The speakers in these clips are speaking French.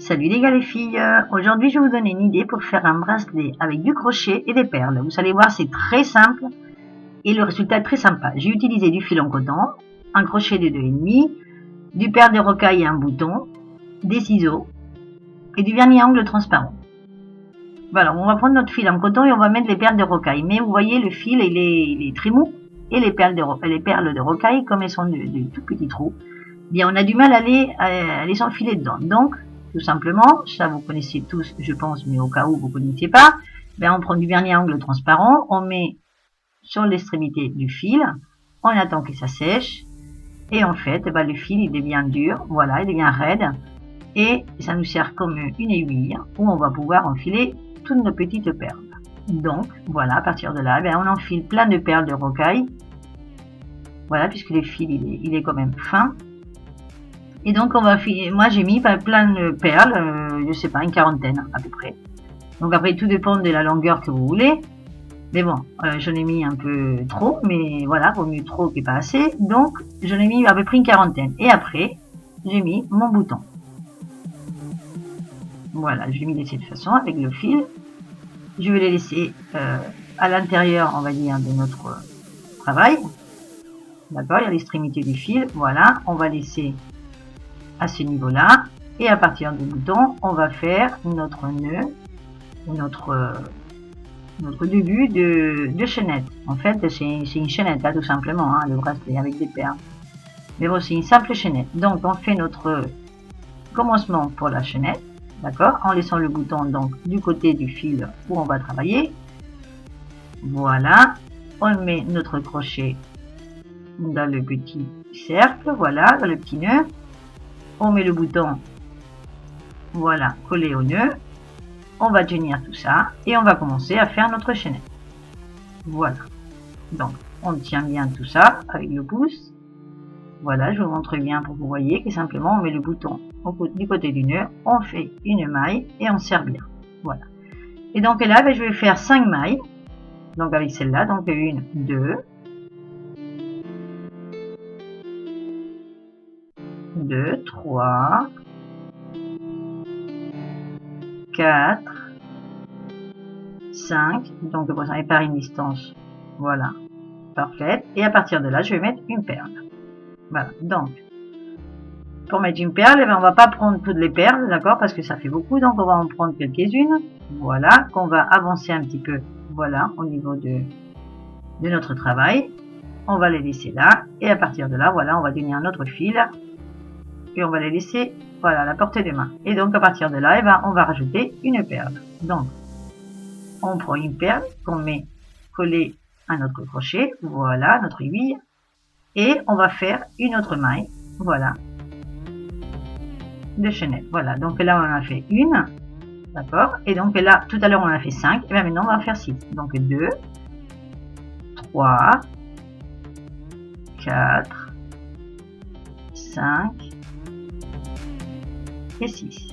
Salut les gars les filles, aujourd'hui je vais vous donner une idée pour faire un bracelet avec du crochet et des perles. Vous allez voir, c'est très simple et le résultat est très sympa. J'ai utilisé du fil en coton, un crochet de 2,5, du perle de rocaille et un bouton, des ciseaux et du vernis à ongles transparent. Voilà, on va prendre notre fil en coton et on va mettre les perles de rocaille. Mais vous voyez, le fil il est très mou et les perles de rocaille, comme elles sont de tout petits trous, bien on a du mal à les enfiler dedans. Donc tout simplement, ça vous connaissez tous je pense, mais au cas où vous ne connaissiez pas, ben on prend du vernis à ongles transparent, on met sur l'extrémité du fil, on attend que ça sèche, et en fait ben, le fil il devient dur, voilà, il devient raide, et ça nous sert comme une aiguille où on va pouvoir enfiler toutes nos petites perles. Donc voilà, à partir de là, ben, on enfile plein de perles de rocaille, voilà, puisque le fil il est quand même fin. Et donc on va filer, moi j'ai mis plein de perles, je sais pas, une quarantaine à peu près. Donc après tout dépend de la longueur que vous voulez. Mais bon, j'en ai mis un peu trop, mais voilà, vaut mieux trop que pas assez. Donc j'en ai mis à peu près une quarantaine. Et après, j'ai mis mon bouton. Voilà, je l'ai mis de cette façon avec le fil. Je vais les laisser à l'intérieur, on va dire, de notre travail. D'accord, il y a l'extrémité du fil. Voilà, on va laisser à ce niveau-là, et à partir du bouton on va faire notre nœud, notre début de chaînette. En fait c'est une chaînette là, tout simplement, hein, le bracelet avec des perles, mais bon c'est une simple chaînette. Donc on fait notre commencement pour la chaînette, d'accord, en laissant le bouton donc du côté du fil où on va travailler. Voilà, on met notre crochet dans le petit cercle, voilà, dans le petit nœud. On met le bouton, voilà, collé au nœud. On va tenir tout ça et on va commencer à faire notre chaînette. Voilà. Donc, on tient bien tout ça avec le pouce. Voilà, je vous montre bien pour que vous voyez que simplement on met le bouton du côté du nœud, on fait une maille et on serre bien. Voilà. Et donc là, ben, je vais faire 5 mailles. Donc avec celle-là, donc 1, 2, 2, 3, 4, 5, donc vous savez par une distance, voilà, parfaite. Et à partir de là, je vais mettre une perle. Voilà, donc pour mettre une perle, eh bien, on va pas prendre toutes les perles, d'accord, parce que ça fait beaucoup, donc on va en prendre quelques-unes, voilà, qu'on va avancer un petit peu, voilà, au niveau de notre travail. On va les laisser là, et à partir de là, voilà, on va tenir notre fil, et on va les laisser, voilà, à la portée de main. Et donc à partir de là, eh bien, on va rajouter une perle. Donc on prend une perle qu'on met collée à notre crochet, voilà, notre aiguille, et on va faire une autre maille, voilà, de chaînette. Voilà, donc là on en a fait une, d'accord, et donc là tout à l'heure on en a fait 5, et bien maintenant on va faire 6. Donc 2, 3, 4, 5 et 6.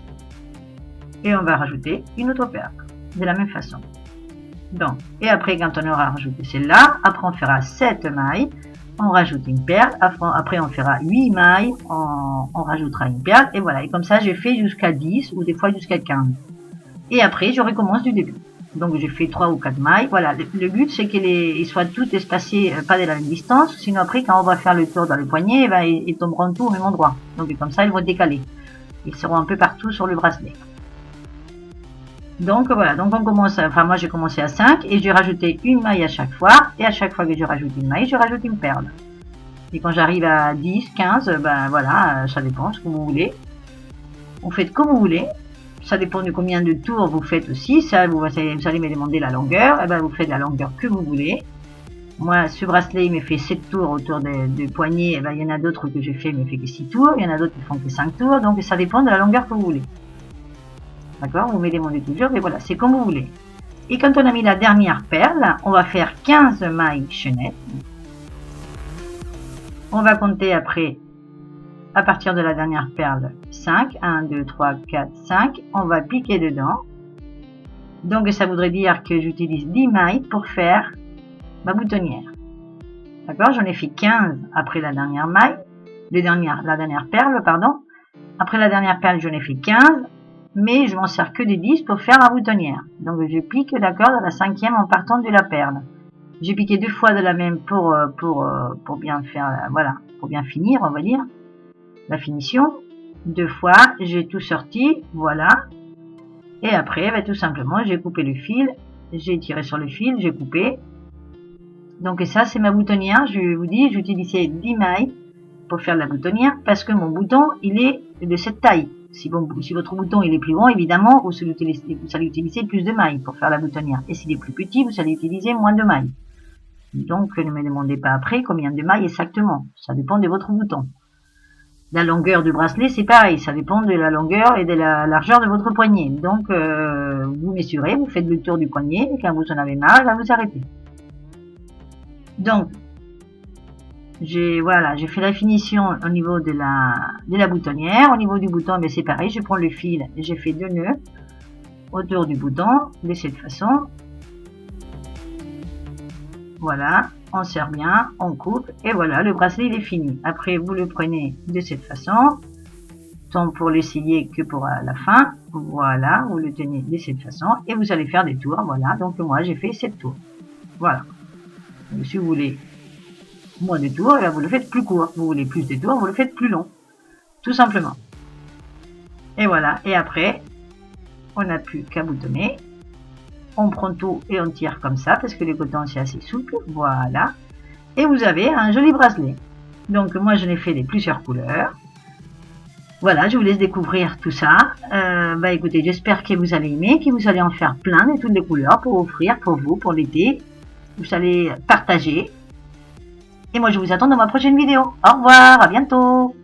Et on va rajouter une autre perle de la même façon. Donc, et après quand on aura rajouté celle-là, après on fera 7 mailles, on rajoute une perle, après on fera 8 mailles, on rajoutera une perle, et voilà, et comme ça j'ai fait jusqu'à 10 ou des fois jusqu'à 15. Et après je recommence du début. Donc j'ai fait 3 ou 4 mailles, voilà, le but c'est qu'ils soient toutes espacées, pas de la même distance, sinon après quand on va faire le tour dans le poignet, eh ben, ils tomberont tous au même endroit. Donc comme ça ils vont décaler, ils seront un peu partout sur le bracelet. Donc voilà, donc on commence, enfin moi j'ai commencé à 5 et j'ai rajouté une maille à chaque fois, et à chaque fois que je rajoute une maille, je rajoute une perle. Et quand j'arrive à 10, 15, ben voilà, ça dépend ce que vous voulez. Vous faites comme vous voulez, ça dépend de combien de tours vous faites aussi, ça vous allez me demander la longueur, et ben vous faites la longueur que vous voulez. Moi ce bracelet il me fait 7 tours autour du poignet, et ben il y en a d'autres que j'ai fait, il me fait que 6 tours, il y en a d'autres qui font que 5 tours, donc ça dépend de la longueur que vous voulez. D'accord, vous me demandez toujours, mais voilà, c'est comme vous voulez. Et quand on a mis la dernière perle, on va faire 15 mailles chaînettes. On va compter après, à partir de la dernière perle, 5. 1, 2, 3, 4, 5. On va piquer dedans. Donc ça voudrait dire que j'utilise 10 mailles pour faire ma boutonnière. D'accord, j'en ai fait 15 après la dernière maille, la dernière perle, pardon. Après la dernière perle, j'en ai fait 15. mais je m'en sers que des 10 pour faire ma boutonnière. Donc je pique la corde à la 5e en partant de la perle. J'ai piqué 2 fois de la même pour bien faire, voilà, pour bien finir, on va dire, la finition. 2 fois, j'ai tout sorti, voilà. Et après, bah, tout simplement, j'ai coupé le fil, j'ai tiré sur le fil, j'ai coupé. Donc et ça, c'est ma boutonnière. Je vous dis, j'utilisais 10 mailles pour faire la boutonnière parce que mon bouton, il est de cette taille. Si votre bouton il est plus grand, évidemment, vous allez utiliser plus de mailles pour faire la boutonnière. Et s'il est plus petit, vous allez utiliser moins de mailles. Donc, ne me demandez pas après combien de mailles exactement. Ça dépend de votre bouton. La longueur du bracelet, c'est pareil. Ça dépend de la longueur et de la largeur de votre poignet. Donc, vous mesurez, vous faites le tour du poignet. Et quand vous en avez marre, là, vous arrêtez. Donc, j'ai fait la finition au niveau de la boutonnière. Au niveau du bouton, mais c'est pareil. Je prends le fil et j'ai fait 2 nœuds autour du bouton de cette façon. Voilà, on serre bien, on coupe et voilà, le bracelet il est fini. Après, vous le prenez de cette façon, tant pour l'essayer que pour la fin. Voilà, vous le tenez de cette façon et vous allez faire des tours. Voilà, donc moi j'ai fait 7 tours. Voilà. Donc, si vous voulez moins de tours, là, vous le faites plus court. Vous voulez plus de tours, vous le faites plus long. Tout simplement. Et voilà, et après, on n'a plus qu'à boutonner. On prend tout et on tire comme ça parce que le coton c'est assez souple, voilà. Et vous avez un joli bracelet. Donc moi je l'ai fait de plusieurs couleurs. Voilà, je vous laisse découvrir tout ça. Écoutez, j'espère que vous allez aimer, que vous allez en faire plein de toutes les couleurs pour offrir pour vous, pour l'été. Vous allez partager. Et moi je vous attends dans ma prochaine vidéo. Au revoir, à bientôt.